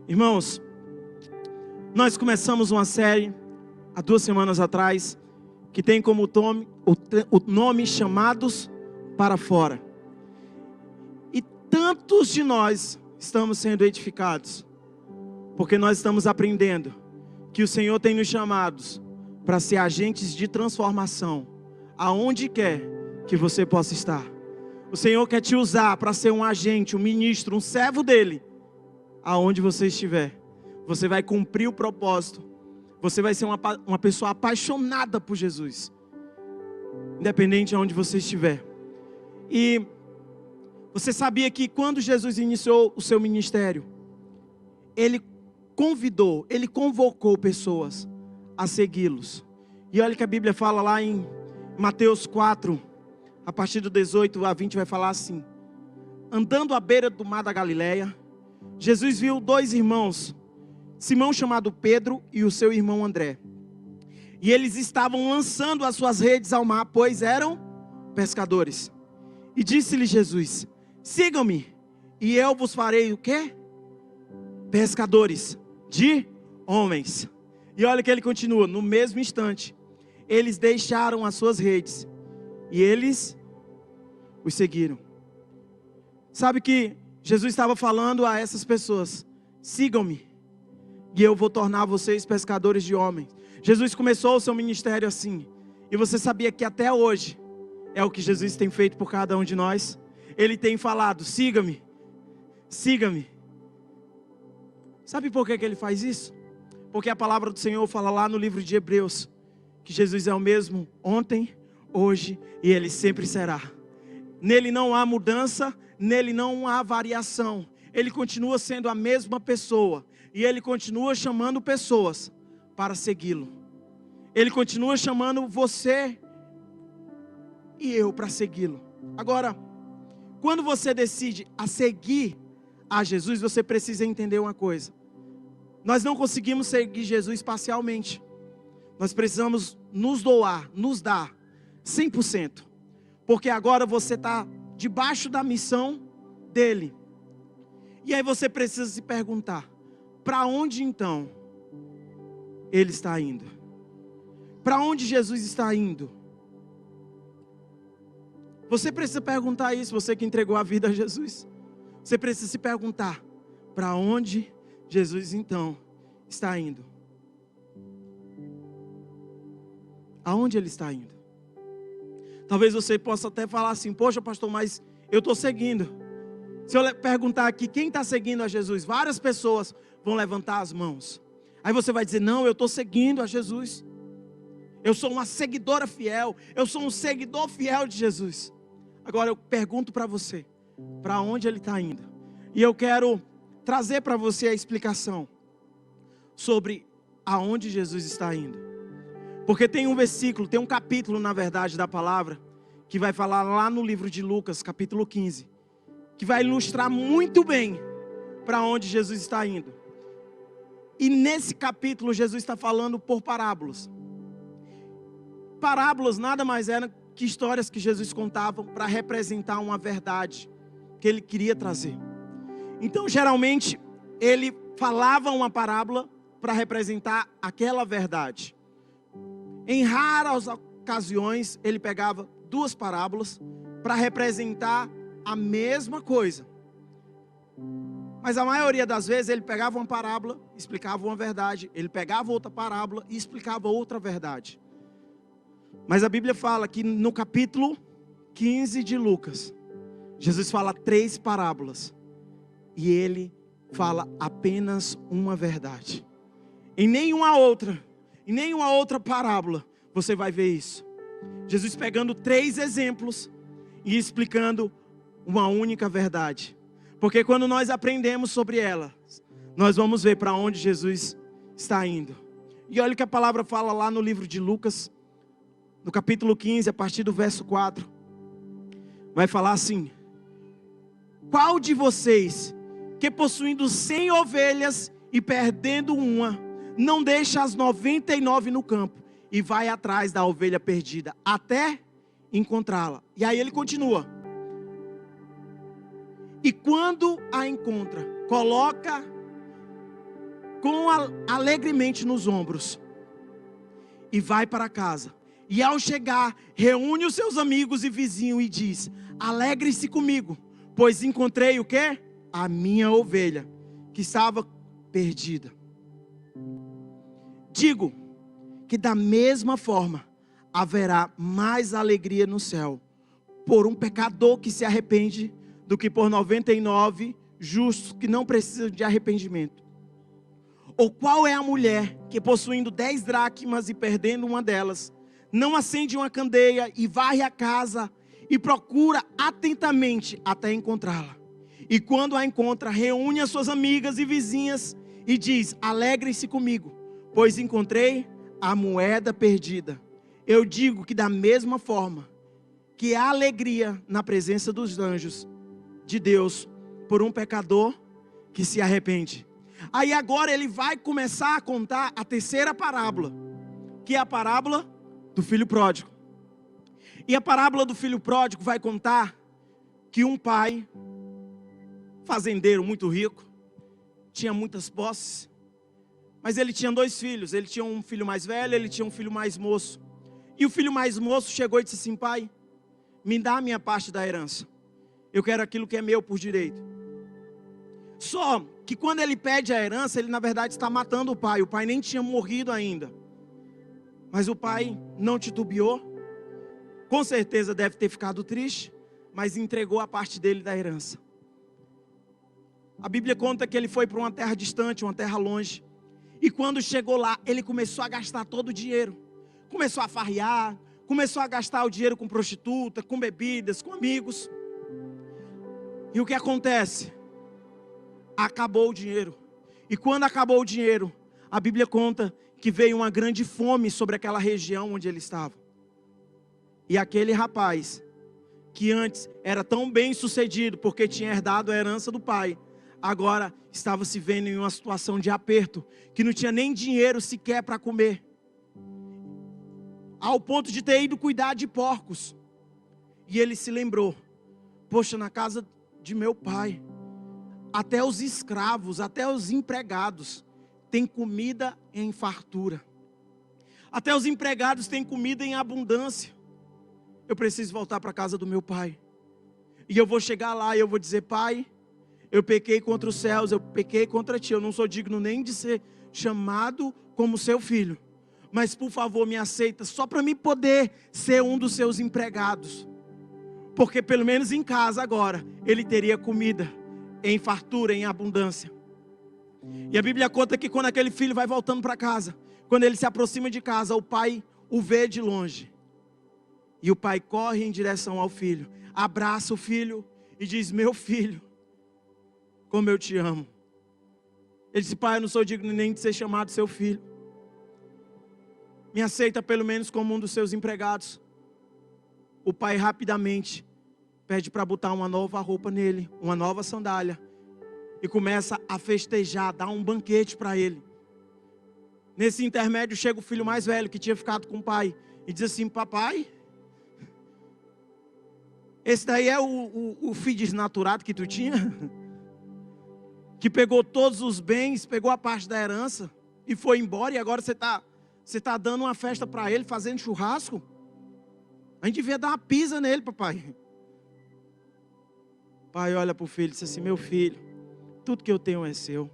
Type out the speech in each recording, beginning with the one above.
Irmãos, nós começamos uma série há 2 semanas atrás que tem como o nome Chamados para Fora. E tantos de nós estamos sendo edificados, porque nós estamos aprendendo que o Senhor tem nos chamados para ser agentes de transformação, aonde quer que você possa estar. O Senhor quer te usar para ser um agente, um ministro, um servo dEle. Aonde você estiver, você vai cumprir o propósito. Você vai ser uma pessoa apaixonada por Jesus, independente de onde você estiver. E você sabia que quando Jesus iniciou o seu ministério, Ele convocou pessoas a segui-los. E olha que a Bíblia fala lá em Mateus 4, a partir do 18 a 20, vai falar assim: andando à beira do mar da Galileia, Jesus viu 2 irmãos, Simão chamado Pedro e o seu irmão André. E eles estavam lançando as suas redes ao mar, pois eram pescadores. E disse-lhe Jesus: sigam-me, e eu vos farei o quê? Pescadores de homens. E olha que ele continua, no mesmo instante, eles deixaram as suas redes, e eles os seguiram. Sabe que Jesus estava falando a essas pessoas: sigam-me, e eu vou tornar vocês pescadores de homens. Jesus começou o seu ministério assim. E você sabia que até hoje é o que Jesus tem feito por cada um de nós? Ele tem falado: siga-me, siga-me. Sabe por que ele faz isso? Porque a palavra do Senhor fala lá no livro de Hebreus que Jesus é o mesmo ontem, hoje e Ele sempre será. Nele não há mudança, nele não há variação. Ele continua sendo a mesma pessoa. E Ele continua chamando pessoas para segui-lo. Ele continua chamando você e eu para segui-lo. Agora, quando você decide a seguir a Jesus, você precisa entender uma coisa. Nós não conseguimos seguir Jesus parcialmente. Nós precisamos nos doar, nos dar 100%. Porque agora você está debaixo da missão dele. E aí você precisa se perguntar: para onde então ele está indo? Para onde Jesus está indo? Você precisa perguntar isso, você que entregou a vida a Jesus. Você precisa se perguntar: para onde Jesus então está indo? Aonde ele está indo? Talvez você possa até falar assim: poxa pastor, mas eu estou seguindo. Se eu perguntar aqui quem está seguindo a Jesus, várias pessoas vão levantar as mãos. Aí você vai dizer: não, eu estou seguindo a Jesus. Eu sou uma seguidora fiel. Eu sou um seguidor fiel de Jesus. Agora eu pergunto para você: para onde ele está indo? E eu quero trazer para você a explicação sobre aonde Jesus está indo. Porque tem um versículo, tem um capítulo na verdade da palavra, que vai falar lá no livro de Lucas, capítulo 15, que vai ilustrar muito bem para onde Jesus está indo. E nesse capítulo Jesus está falando por parábolas. Parábolas nada mais eram que histórias que Jesus contava para representar uma verdade que ele queria trazer. Então geralmente ele falava uma parábola para representar aquela verdade. Em raras ocasiões ele pegava 2 parábolas para representar a mesma coisa. Mas a maioria das vezes ele pegava uma parábola, explicava uma verdade. Ele pegava outra parábola e explicava outra verdade. Mas a Bíblia fala que no capítulo 15 de Lucas, Jesus fala 3 parábolas. E ele fala apenas uma verdade. Em nenhuma outra parábola você vai ver isso. Jesus pegando 3 exemplos e explicando uma única verdade. Porque quando nós aprendemos sobre ela, nós vamos ver para onde Jesus está indo. E olha o que a palavra fala lá no livro de Lucas, no capítulo 15, a partir do verso 4. Vai falar assim: qual de vocês que possuindo 100 ovelhas e perdendo uma, não deixa as 99 no campo e vai atrás da ovelha perdida até encontrá-la? E aí ele continua: e quando a encontra, coloca alegremente nos ombros e vai para casa. E ao chegar, reúne os seus amigos e vizinhos e diz: alegre-se comigo, pois encontrei o quê? A minha ovelha, que estava perdida. Digo que da mesma forma haverá mais alegria no céu por um pecador que se arrepende do que por 99 justos que não precisam de arrependimento. Ou qual é a mulher que, possuindo 10 dracmas e perdendo uma delas, não acende uma candeia e varre a casa e procura atentamente até encontrá-la? E quando a encontra, reúne as suas amigas e vizinhas e diz: alegrem-se comigo, pois encontrei a moeda perdida. Eu digo que da mesma forma que há alegria na presença dos anjos de Deus por um pecador que se arrepende. Aí agora ele vai começar a contar a terceira parábola, que é a parábola do filho pródigo. E a parábola do filho pródigo vai contar que um pai, fazendeiro muito rico, tinha muitas posses, mas ele tinha 2 filhos. Ele tinha um filho mais velho, ele tinha um filho mais moço. E o filho mais moço chegou e disse assim: pai, me dá a minha parte da herança, eu quero aquilo que é meu por direito. Só que quando ele pede a herança, ele na verdade está matando o pai. O pai nem tinha morrido ainda, mas o pai não titubeou. Com certeza deve ter ficado triste, mas entregou a parte dele da herança. A Bíblia conta que ele foi para uma terra distante, uma terra longe. E quando chegou lá, ele começou a gastar todo o dinheiro. Começou a farrear, começou a gastar o dinheiro com prostituta, com bebidas, com amigos. E o que acontece? Acabou o dinheiro. E quando acabou o dinheiro, a Bíblia conta que veio uma grande fome sobre aquela região onde ele estava. E aquele rapaz, que antes era tão bem sucedido porque tinha herdado a herança do pai, agora estava se vendo em uma situação de aperto, que não tinha nem dinheiro sequer para comer, ao ponto de ter ido cuidar de porcos. E ele se lembrou: poxa, na casa de meu pai, até os escravos, até os empregados têm comida em fartura, até os empregados têm comida em abundância. Eu preciso voltar para a casa do meu pai. E eu vou chegar lá e eu vou dizer: pai, eu pequei contra os céus, eu pequei contra ti, eu não sou digno nem de ser chamado como seu filho, mas por favor me aceita, só para mim poder ser um dos seus empregados, porque pelo menos em casa agora, ele teria comida em fartura, em abundância. E a Bíblia conta que quando aquele filho vai voltando para casa, quando ele se aproxima de casa, o pai o vê de longe, e o pai corre em direção ao filho, abraça o filho e diz: meu filho, como eu te amo. Ele disse: pai, eu não sou digno nem de ser chamado seu filho, me aceita pelo menos como um dos seus empregados. O pai rapidamente pede para botar uma nova roupa nele, uma nova sandália, e começa a festejar, dar um banquete para ele. Nesse intermédio chega o filho mais velho, que tinha ficado com o pai, e diz assim: papai, esse daí é o filho desnaturado que tu tinha? Que pegou todos os bens, pegou a parte da herança e foi embora, e agora você tá dando uma festa para ele, fazendo churrasco? A gente devia dar uma pisa nele, papai. Pai olha para o filho e diz assim: meu filho, tudo que eu tenho é seu.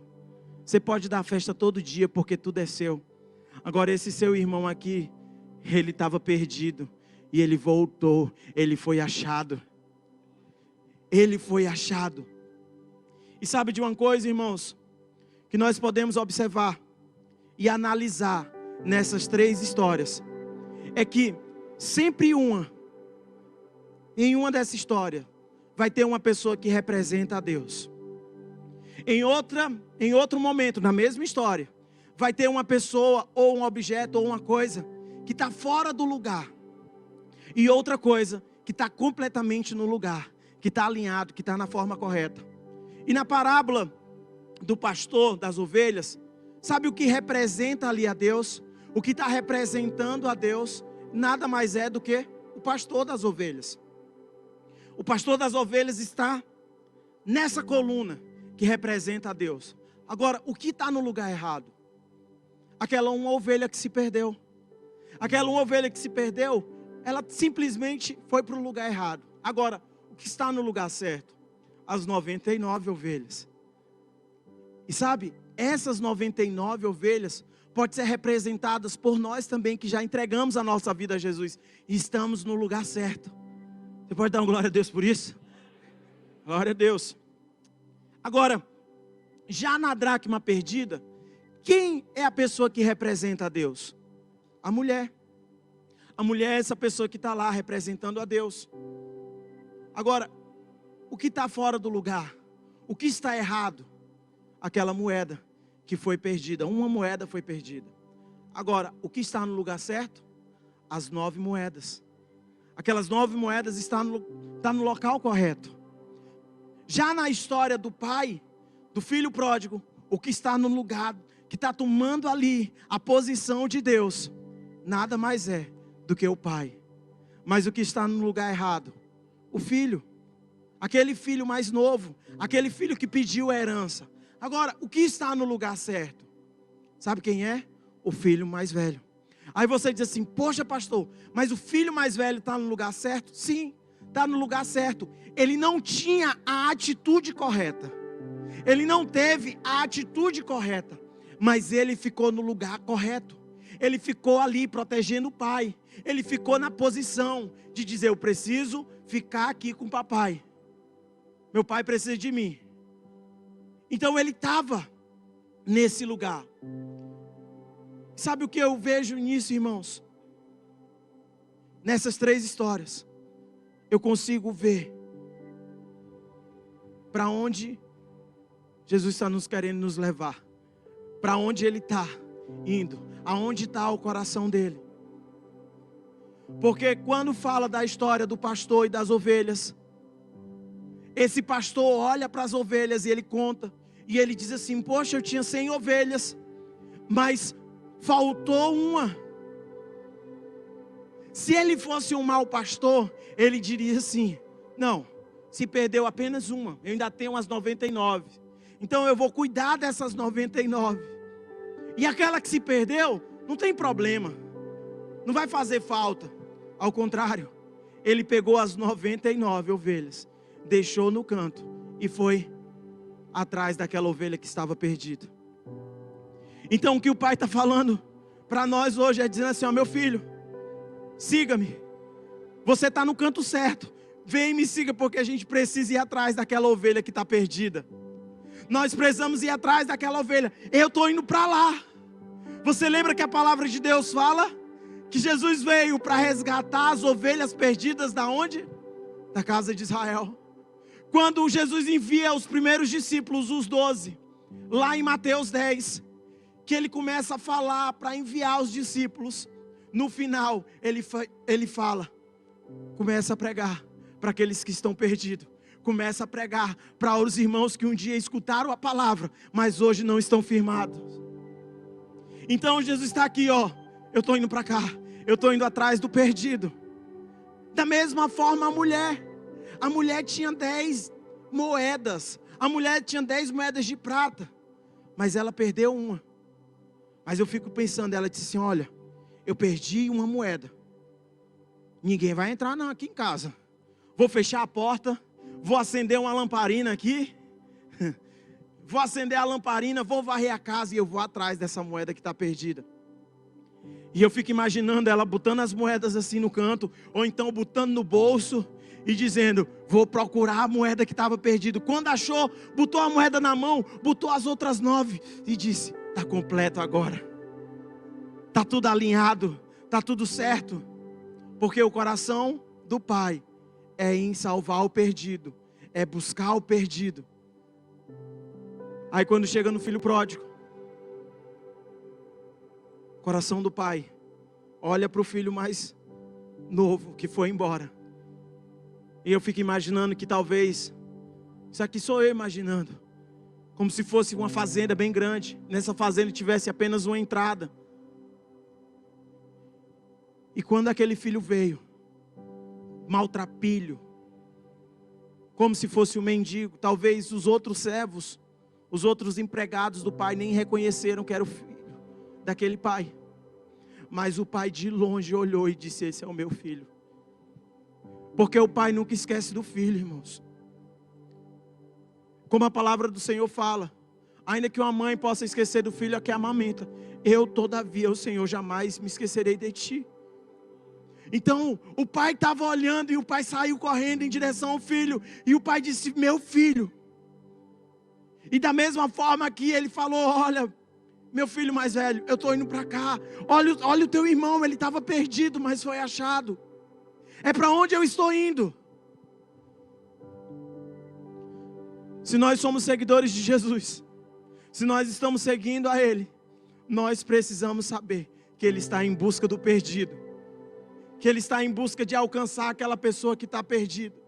Você pode dar festa todo dia porque tudo é seu. Agora esse seu irmão aqui, ele estava perdido e ele voltou, ele foi achado. Ele foi achado. E sabe de uma coisa, irmãos, que nós podemos observar e analisar nessas 3 histórias, é que sempre em uma dessas histórias, vai ter uma pessoa que representa a Deus. Em outro momento, na mesma história, vai ter uma pessoa, ou um objeto, ou uma coisa, que está fora do lugar. E outra coisa, que está completamente no lugar, que está alinhado, que está na forma correta. E na parábola do pastor das ovelhas, sabe o que representa ali a Deus? O que está representando a Deus, nada mais é do que o pastor das ovelhas. O pastor das ovelhas está nessa coluna que representa a Deus. Agora, o que está no lugar errado? Aquela uma ovelha que se perdeu. Aquela uma ovelha que se perdeu, ela simplesmente foi para o lugar errado. Agora, o que está no lugar certo? As 99 ovelhas. E sabe, essas 99 ovelhas podem ser representadas por nós também, que já entregamos a nossa vida a Jesus. E estamos no lugar certo. Você pode dar uma glória a Deus por isso? Glória a Deus. Agora, já na dracma perdida, quem é a pessoa que representa a Deus? A mulher. A mulher é essa pessoa que está lá representando a Deus. Agora, o que está fora do lugar? O que está errado? Aquela moeda que foi perdida. Uma moeda foi perdida. Agora, o que está no lugar certo? As 9 moedas. Aquelas 9 moedas estão no local correto. Já na história do pai, do filho pródigo, o que está no lugar, que está tomando ali a posição de Deus, nada mais é do que o pai. Mas o que está no lugar errado? O filho. Aquele filho mais novo. Aquele filho que pediu a herança. Agora, o que está no lugar certo? Sabe quem é? O filho mais velho. Aí você diz assim, poxa pastor, mas o filho mais velho está no lugar certo? Sim, está no lugar certo. Ele não tinha a atitude correta. Ele não teve a atitude correta. Mas ele ficou no lugar correto. Ele ficou ali protegendo o pai. Ele ficou na posição de dizer, eu preciso ficar aqui com o papai. Meu pai precisa de mim. Então ele estava nesse lugar. Sabe o que eu vejo nisso, irmãos? Nessas 3 histórias, eu consigo ver para onde Jesus está nos querendo nos levar. Para onde Ele está indo. Aonde está o coração dEle. Porque quando fala da história do pastor e das ovelhas, esse pastor olha para as ovelhas e ele conta. E ele diz assim, poxa, eu tinha 100 ovelhas, mas faltou uma. Se ele fosse um mau pastor, ele diria assim, não, se perdeu apenas uma, eu ainda tenho as 99. Então eu vou cuidar dessas 99. E aquela que se perdeu, não tem problema. Não vai fazer falta. Ao contrário, ele pegou as 99 ovelhas, deixou no canto e foi atrás daquela ovelha que estava perdida. Então o que o pai está falando para nós hoje é dizendo assim, ó, meu filho, siga-me. Você está no canto certo. Vem e me siga, porque a gente precisa ir atrás daquela ovelha que está perdida. Nós precisamos ir atrás daquela ovelha. Eu estou indo para lá. Você lembra que a palavra de Deus fala que Jesus veio para resgatar as ovelhas perdidas da onde? Da casa de Israel. Quando Jesus envia os primeiros discípulos, os 12, lá em Mateus 10, que ele começa a falar para enviar os discípulos, no final ele fala, começa a pregar para aqueles que estão perdidos. Começa a pregar para os irmãos que um dia escutaram a palavra, mas hoje não estão firmados. Então Jesus está aqui, ó, eu estou indo para cá, eu estou indo atrás do perdido. Da mesma forma a mulher tinha 10 moedas, a mulher tinha 10 moedas de prata, mas ela perdeu uma. Mas eu fico pensando, ela disse assim, olha, eu perdi uma moeda, ninguém vai entrar não aqui em casa, vou fechar a porta, vou acender uma lamparina aqui, vou acender a lamparina, vou varrer a casa e eu vou atrás dessa moeda que está perdida. E eu fico imaginando ela botando as moedas assim no canto, ou então botando no bolso e dizendo, vou procurar a moeda que estava perdida. Quando achou, botou a moeda na mão, botou as outras 9 e disse, está completo agora, está tudo alinhado, está tudo certo, porque o coração do pai é em salvar o perdido, é buscar o perdido. Aí quando chega no filho pródigo, o coração do pai olha para o filho mais novo que foi embora. E eu fico imaginando que talvez, isso aqui sou eu imaginando, como se fosse uma fazenda bem grande. Nessa fazenda tivesse apenas uma entrada. E quando aquele filho veio, maltrapilho, como se fosse um mendigo, talvez os outros servos Os outros empregados do pai nem reconheceram que era o filho daquele pai. Mas o pai de longe olhou e disse: esse é o meu filho. Porque o pai nunca esquece do filho, irmãos. Como a palavra do Senhor fala, ainda que uma mãe possa esquecer do filho a que amamenta, eu todavia, o Senhor, jamais me esquecerei de ti. Então o pai estava olhando e o pai saiu correndo em direção ao filho. E o pai disse: meu filho. E da mesma forma que ele falou: olha, meu filho mais velho, eu estou indo para cá. Olha o teu irmão, ele estava perdido, mas foi achado. É para onde eu estou indo. Se nós somos seguidores de Jesus, se nós estamos seguindo a Ele, nós precisamos saber que Ele está em busca do perdido, que Ele está em busca de alcançar aquela pessoa que está perdida.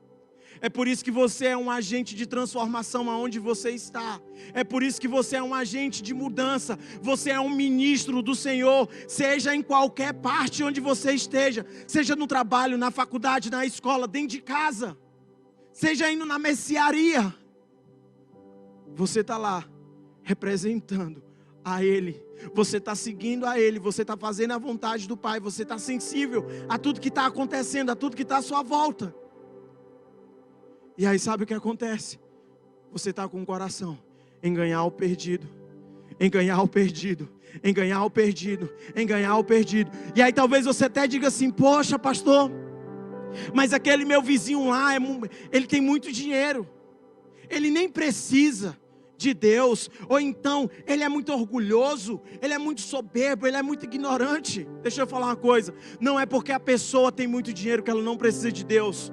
É por isso que você é um agente de transformação aonde você está. É por isso que você é um agente de mudança. Você é um ministro do Senhor, seja em qualquer parte onde você esteja, seja no trabalho, na faculdade, na escola, dentro de casa, seja indo na mercearia. Você está lá representando a Ele, você está seguindo a Ele, você está fazendo a vontade do Pai, você está sensível a tudo que está acontecendo, a tudo que está à sua volta. E aí sabe o que acontece? Você está com o coração em ganhar o perdido, em ganhar o perdido, em ganhar o perdido, em ganhar o perdido. E aí talvez você até diga assim: poxa pastor, mas aquele meu vizinho lá, ele tem muito dinheiro, ele nem precisa de Deus. Ou então, ele é muito orgulhoso, ele é muito soberbo, ele é muito ignorante. Deixa eu falar uma coisa: não é porque a pessoa tem muito dinheiro que ela não precisa de Deus.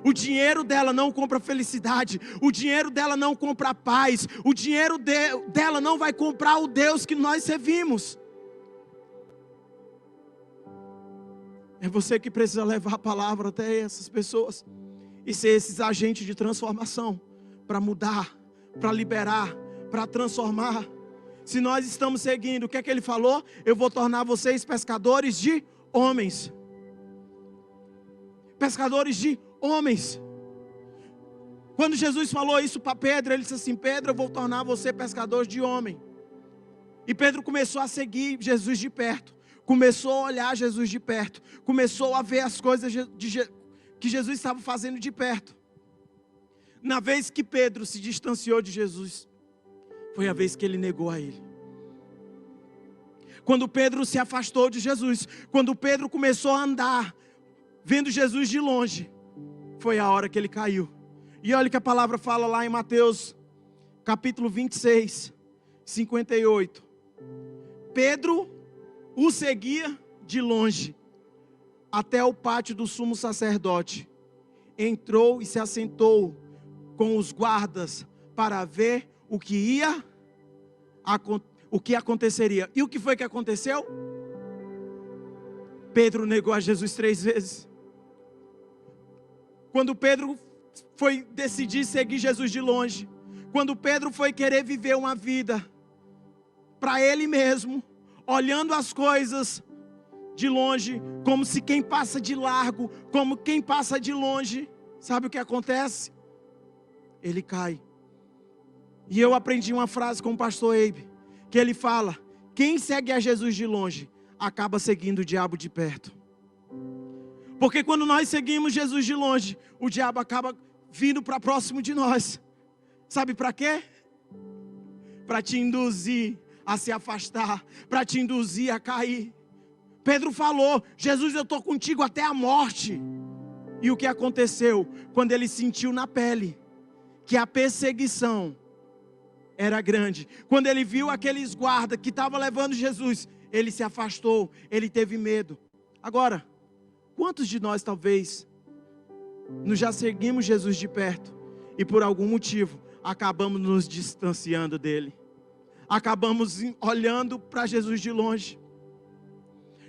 O dinheiro dela não compra felicidade, o dinheiro dela não compra paz, o dinheiro dela não vai comprar o Deus que nós servimos. É você que precisa levar a palavra até essas pessoas e ser esses agentes de transformação, para mudar, para liberar, para transformar. Se nós estamos seguindo, o que é que ele falou? Eu vou tornar vocês pescadores de homens. Pescadores de homens. Quando Jesus falou isso para Pedro, ele disse assim: Pedro, eu vou tornar você pescador de homem. E Pedro começou a seguir Jesus de perto, começou a olhar Jesus de perto, começou a ver as coisas que Jesus estava fazendo de perto. Na vez que Pedro se distanciou de Jesus, foi a vez que ele negou a Ele. Quando Pedro se afastou de Jesus, quando Pedro começou a andar vendo Jesus de longe, foi a hora que ele caiu. E olha que a palavra fala lá em Mateus capítulo 26, 58. Pedro o seguia de longe até o pátio do sumo sacerdote. Entrou e se assentou com os guardas para ver o que aconteceria. E o que foi que aconteceu? Pedro negou a Jesus 3 vezes. Quando Pedro foi decidir seguir Jesus de longe, quando Pedro foi querer viver uma vida para ele mesmo, olhando as coisas de longe, como se quem passa de largo, como quem passa de longe, sabe o que acontece? Ele cai. E eu aprendi uma frase com o pastor Eibe, que ele fala: quem segue a Jesus de longe, acaba seguindo o diabo de perto. Porque quando nós seguimos Jesus de longe, o diabo acaba vindo para próximo de nós. Sabe para quê? Para te induzir a se afastar, para te induzir a cair. Pedro falou: Jesus, eu estou contigo até a morte. E o que aconteceu? Quando ele sentiu na pele que a perseguição era grande, quando ele viu aqueles guardas que estavam levando Jesus, ele se afastou, ele teve medo. Agora, quantos de nós talvez nós já seguimos Jesus de perto e por algum motivo acabamos nos distanciando dele, acabamos olhando para Jesus de longe?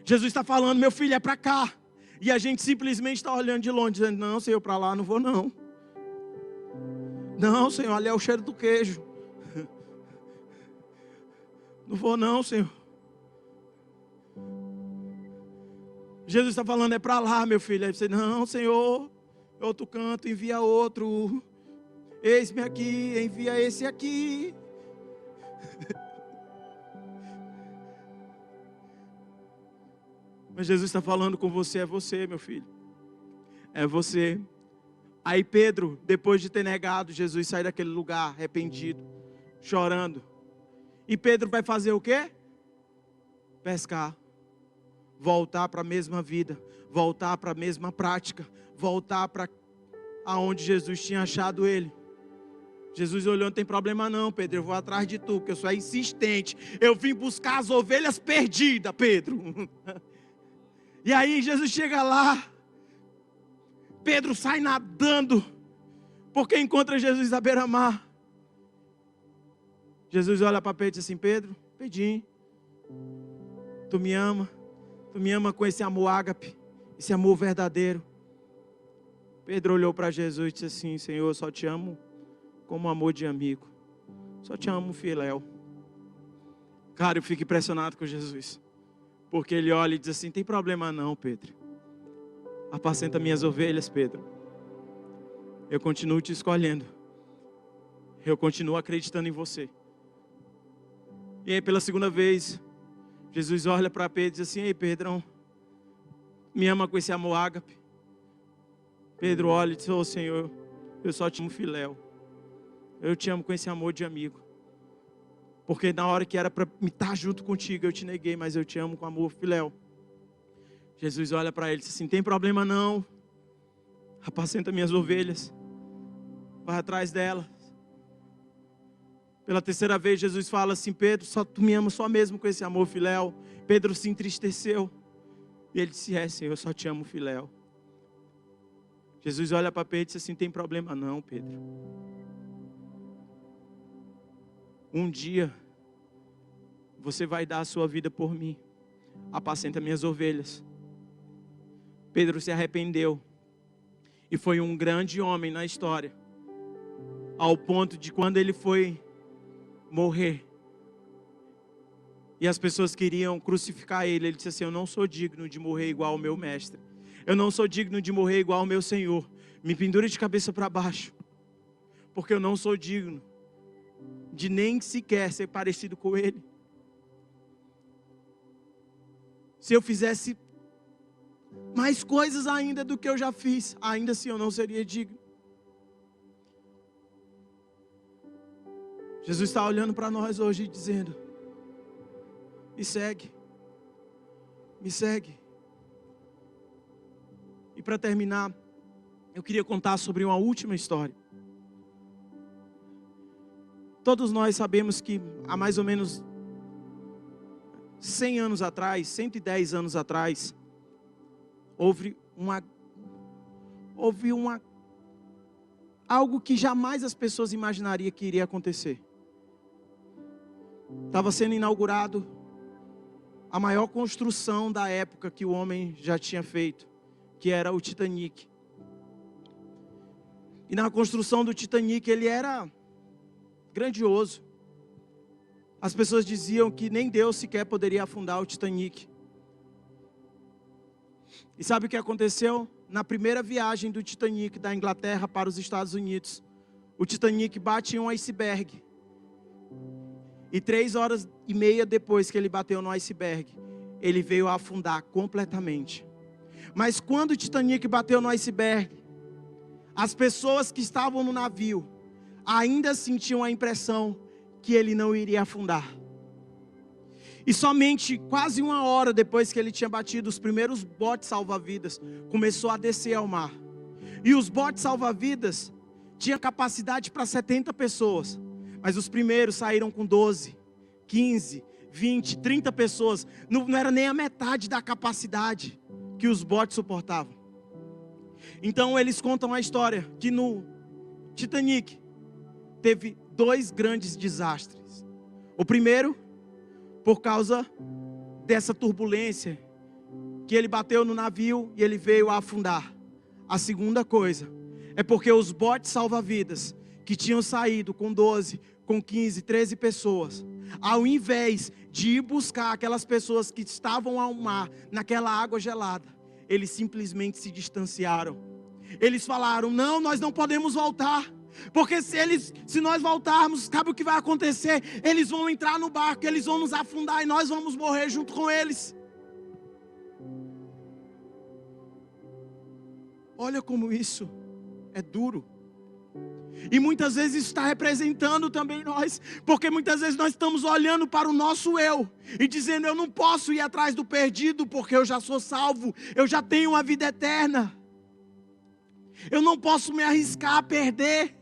Jesus está falando: meu filho, é para cá. E a gente simplesmente está olhando de longe, dizendo: não, Senhor, para lá não vou não. Não, Senhor, ali é o cheiro do queijo. Não vou não, Senhor. Jesus está falando: é para lá, meu filho. Aí você: não, Senhor, outro canto, envia outro. Eis-me aqui, envia esse aqui. Mas Jesus está falando com você, é você, meu filho. É você. Aí Pedro, depois de ter negado Jesus, sai daquele lugar arrependido, chorando. E Pedro vai fazer o quê? Pescar. Voltar para a mesma vida, voltar para a mesma prática, voltar para aonde Jesus tinha achado ele. Jesus olhou, não tem problema não, Pedro, eu vou atrás de tu, porque eu sou insistente. Eu vim buscar as ovelhas perdidas, Pedro. E aí Jesus chega lá, Pedro sai nadando, porque encontra Jesus à beira-mar. Jesus olha para Pedro e diz assim: Pedro, Pedrinho, tu me ama com esse amor ágape, esse amor verdadeiro. Pedro olhou para Jesus e disse assim: Senhor, eu só te amo como amor de amigo, só te amo filéu. Cara, eu fico impressionado com Jesus, porque ele olha e diz assim: tem problema não, Pedro, apacenta minhas ovelhas, Pedro. Eu continuo te escolhendo, eu continuo acreditando em você. E aí pela segunda vez, Jesus olha para Pedro e diz assim: ei Pedrão, me ama com esse amor ágape. Pedro olha e diz: ô Senhor, eu só te amo filéu, eu te amo com esse amor de amigo, porque na hora que era para me estar junto contigo eu te neguei, mas eu te amo com amor filéu. Jesus olha para ele e diz assim: tem problema não, apacenta minhas ovelhas, vai atrás delas. Pela terceira vez Jesus fala assim: Pedro, tu me ama só mesmo com esse amor filéu? Pedro se entristeceu e ele disse: é Senhor, eu só te amo filéu. Jesus olha para Pedro e diz assim: tem problema não, Pedro, um dia você vai dar a sua vida por mim, apacenta minhas ovelhas. Pedro se arrependeu e foi um grande homem na história, ao ponto de quando ele foi morrer e as pessoas queriam crucificar ele, ele disse assim: eu não sou digno de morrer igual ao meu mestre, eu não sou digno de morrer igual ao meu Senhor, me pendure de cabeça para baixo, porque eu não sou digno de nem sequer ser parecido com ele. Se eu fizesse mais coisas ainda do que eu já fiz, ainda assim eu não seria digno. Jesus está olhando para nós hoje e dizendo: me segue, me segue. E para terminar, eu queria contar sobre uma última história. Todos nós sabemos que há mais ou menos 100 anos atrás, 110 anos atrás, houve algo que jamais as pessoas imaginariam que iria acontecer. Estava sendo inaugurado a maior construção da época que o homem já tinha feito, que era o Titanic. E na construção do Titanic ele era grandioso. As pessoas diziam que nem Deus sequer poderia afundar o Titanic. E sabe o que aconteceu? Na primeira viagem do Titanic da Inglaterra para os Estados Unidos, o Titanic bate em um iceberg. E 3h30 depois que ele bateu no iceberg, ele veio a afundar completamente. Mas quando o Titanic bateu no iceberg, as pessoas que estavam no navio ainda sentiam a impressão que ele não iria afundar. E somente quase 1 hora depois que ele tinha batido, os primeiros botes salva-vidas começou a descer ao mar. E os botes salva-vidas tinham capacidade para 70 pessoas. Mas os primeiros saíram com 12, 15, 20, 30 pessoas. Não era nem a metade da capacidade que os botes suportavam. Então eles contam a história que no Titanic teve 2 grandes desastres. O primeiro, por causa dessa turbulência, que ele bateu no navio e ele veio a afundar. A segunda coisa, é porque os botes salva-vidas, que tinham saído com 12, com 15, 13 pessoas, ao invés de ir buscar aquelas pessoas que estavam ao mar, naquela água gelada, eles simplesmente se distanciaram. Eles falaram: não, nós não podemos voltar. Porque se nós voltarmos, sabe o que vai acontecer? Eles vão entrar no barco, eles vão nos afundar e nós vamos morrer junto com eles. Olha como isso é duro. E muitas vezes isso está representando também nós, porque muitas vezes nós estamos olhando para o nosso eu e dizendo: eu não posso ir atrás do perdido, porque eu já sou salvo, eu já tenho uma vida eterna. Eu não posso me arriscar a perder.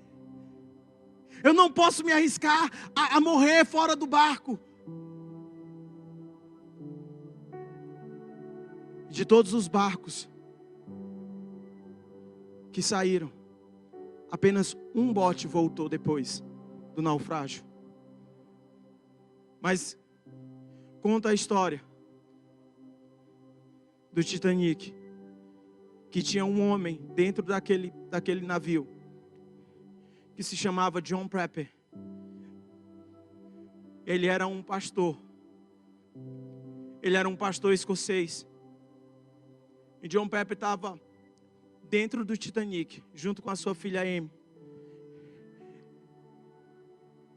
Eu não posso me arriscar a morrer fora do barco. De todos os barcos que saíram, apenas um bote voltou depois do naufrágio. Mas conta a história do Titanic, que tinha um homem dentro daquele navio, que se chamava John Pepper. Ele era um pastor. Ele era um pastor escocês. E John Pepper estava dentro do Titanic, junto com a sua filha Amy.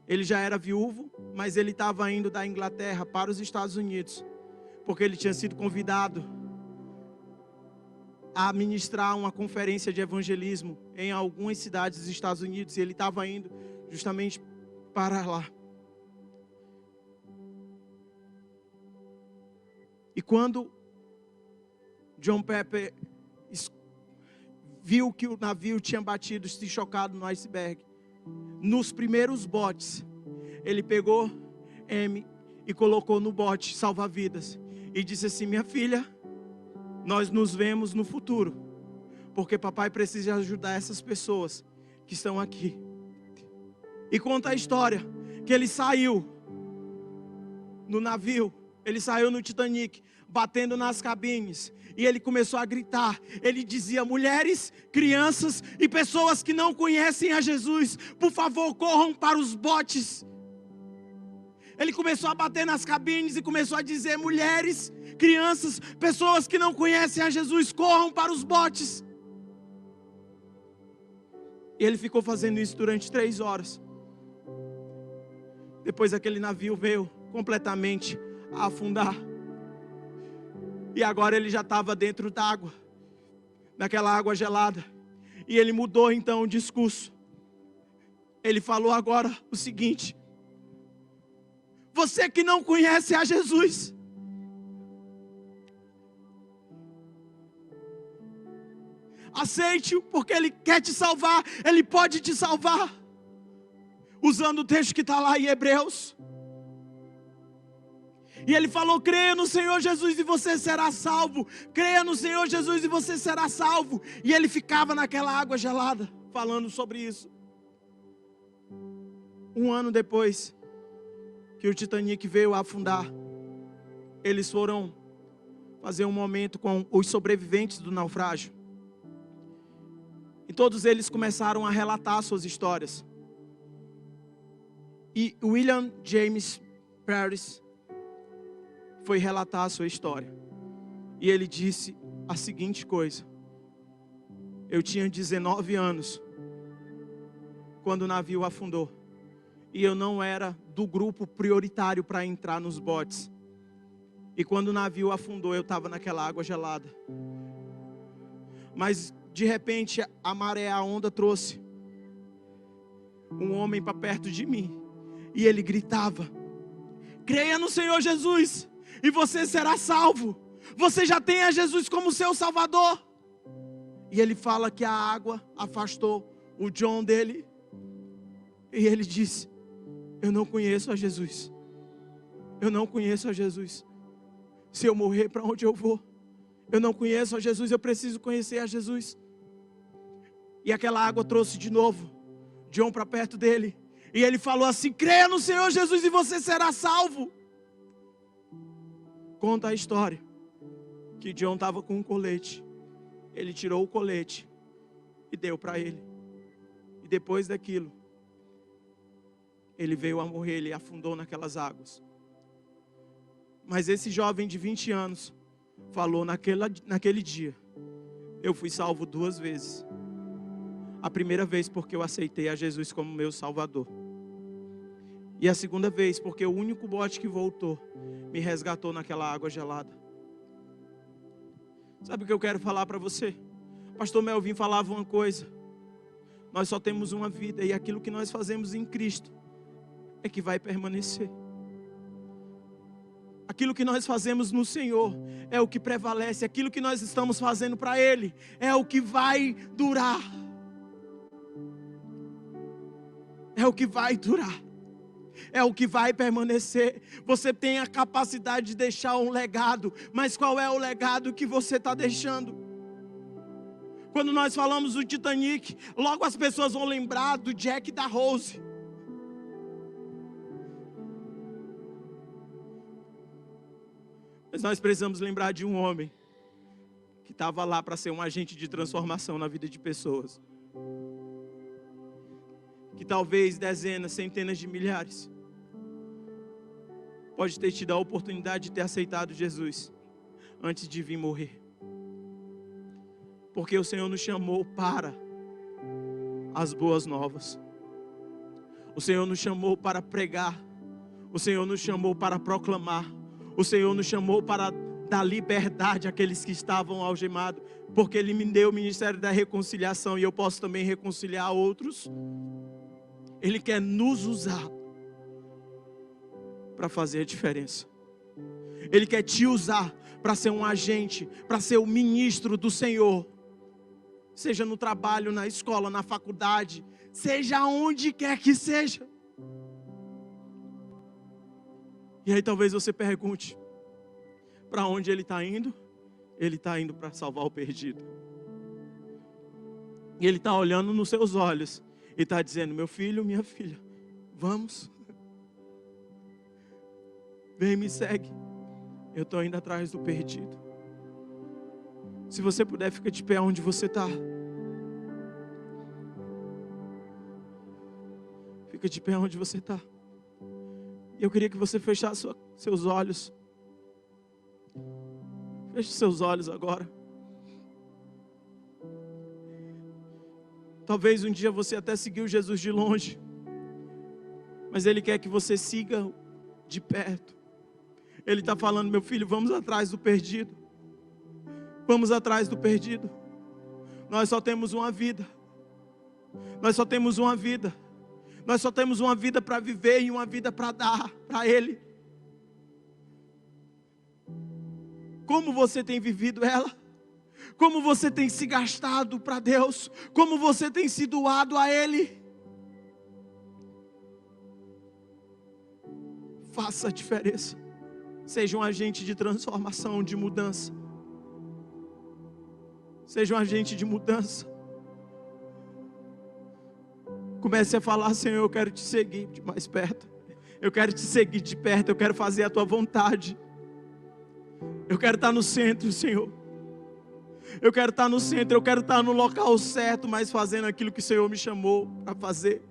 Ele já era viúvo, mas ele estava indo da Inglaterra para os Estados Unidos, porque ele tinha sido convidado a ministrar uma conferência de evangelismo em algumas cidades dos Estados Unidos, e ele estava indo justamente para lá. E quando John Pepper viu que o navio tinha batido, se chocado no iceberg, nos primeiros botes, ele pegou Amy e colocou no bote salva-vidas e disse assim: minha filha, nós nos vemos no futuro, porque papai precisa ajudar essas pessoas que estão aqui. E conta a história que ele saiu no navio, ele saiu no Titanic, batendo nas cabines, e ele começou a gritar. Ele dizia: mulheres, crianças e pessoas que não conhecem a Jesus, por favor, corram para os botes. Ele começou a bater nas cabines e começou a dizer: mulheres, crianças, pessoas que não conhecem a Jesus, corram para os botes. E ele ficou fazendo isso durante 3 horas. Depois aquele navio veio completamente a afundar. E agora ele já estava dentro d'água, naquela água gelada. E ele mudou então o discurso. Ele falou agora o seguinte: você que não conhece a Jesus, aceite-o, porque Ele quer te salvar, Ele pode te salvar. Usando o texto que está lá em Hebreus. E ele falou: creia no Senhor Jesus e você será salvo. Creia no Senhor Jesus e você será salvo. E ele ficava naquela água gelada, falando sobre isso. 1 ano depois que o Titanic veio a afundar, eles foram fazer um momento com os sobreviventes do naufrágio. E todos eles começaram a relatar suas histórias. E William James Paris foi relatar a sua história. E ele disse a seguinte coisa: eu tinha 19 anos quando o navio afundou. E eu não era do grupo prioritário para entrar nos botes. E quando o navio afundou, eu estava naquela água gelada. Mas de repente a maré, a onda trouxe um homem para perto de mim. E ele gritava: creia no Senhor Jesus e você será salvo. Você já tem a Jesus como seu Salvador. E ele fala que a água afastou o John dele. E ele disse: eu não conheço a Jesus. Eu não conheço a Jesus. Se eu morrer, para onde eu vou? Eu não conheço a Jesus, eu preciso conhecer a Jesus. E aquela água trouxe de novo John para perto dele. E ele falou assim: creia no Senhor Jesus e você será salvo. Conta a história que John estava com um colete. Ele tirou o colete e deu para ele. E depois daquilo, ele veio a morrer, ele afundou naquelas águas. Mas esse jovem de 20 anos falou naquele dia: eu fui salvo 2 vezes. A primeira vez porque eu aceitei a Jesus como meu Salvador. E a segunda vez porque o único bote que voltou me resgatou naquela água gelada. Sabe o que eu quero falar para você? Pastor Melvin falava uma coisa: nós só temos uma vida, e aquilo que nós fazemos em Cristo é que vai permanecer. Aquilo que nós fazemos no Senhor é o que prevalece. Aquilo que nós estamos fazendo para Ele é o que vai durar. É o que vai durar. É o que vai permanecer. Você tem a capacidade de deixar um legado, mas qual é o legado que você está deixando? Quando nós falamos do Titanic, logo as pessoas vão lembrar do Jack e da Rose. Mas nós precisamos lembrar de um homem que estava lá para ser um agente de transformação na vida de pessoas. Que talvez dezenas, centenas de milhares pode ter tido a oportunidade de ter aceitado Jesus antes de vir morrer. Porque o Senhor nos chamou para as boas novas. O Senhor nos chamou para pregar. O Senhor nos chamou para proclamar. O Senhor nos chamou para dar liberdade àqueles que estavam algemados. Porque Ele me deu o ministério da reconciliação e eu posso também reconciliar outros. Ele quer nos usar para fazer a diferença. Ele quer te usar para ser um agente, para ser o ministro do Senhor. Seja no trabalho, na escola, na faculdade, seja onde quer que seja. E aí talvez você pergunte: para onde ele está indo? Ele está indo para salvar o perdido. E ele está olhando nos seus olhos e está dizendo: meu filho, minha filha, vamos. Vem, me segue. Eu estou indo atrás do perdido. Se você puder, fica de pé onde você está. Fica de pé onde você está. Eu queria que você fechasse seus olhos. Feche seus olhos agora. Talvez um dia você até seguiu Jesus de longe, mas Ele quer que você siga de perto. Ele está falando: meu filho, vamos atrás do perdido. Vamos atrás do perdido. Nós só temos uma vida. Nós só temos uma vida. Nós só temos uma vida para viver e uma vida para dar para Ele. Como você tem vivido ela? Como você tem se gastado para Deus? Como você tem se doado a Ele? Faça a diferença. Seja um agente de transformação, de mudança. Seja um agente de mudança. Comece a falar: Senhor, eu quero te seguir de mais perto. Eu quero te seguir de perto. Eu quero fazer a tua vontade. Eu quero estar no centro, Senhor. Eu quero estar no centro. Eu quero estar no local certo, mas fazendo aquilo que o Senhor me chamou para fazer.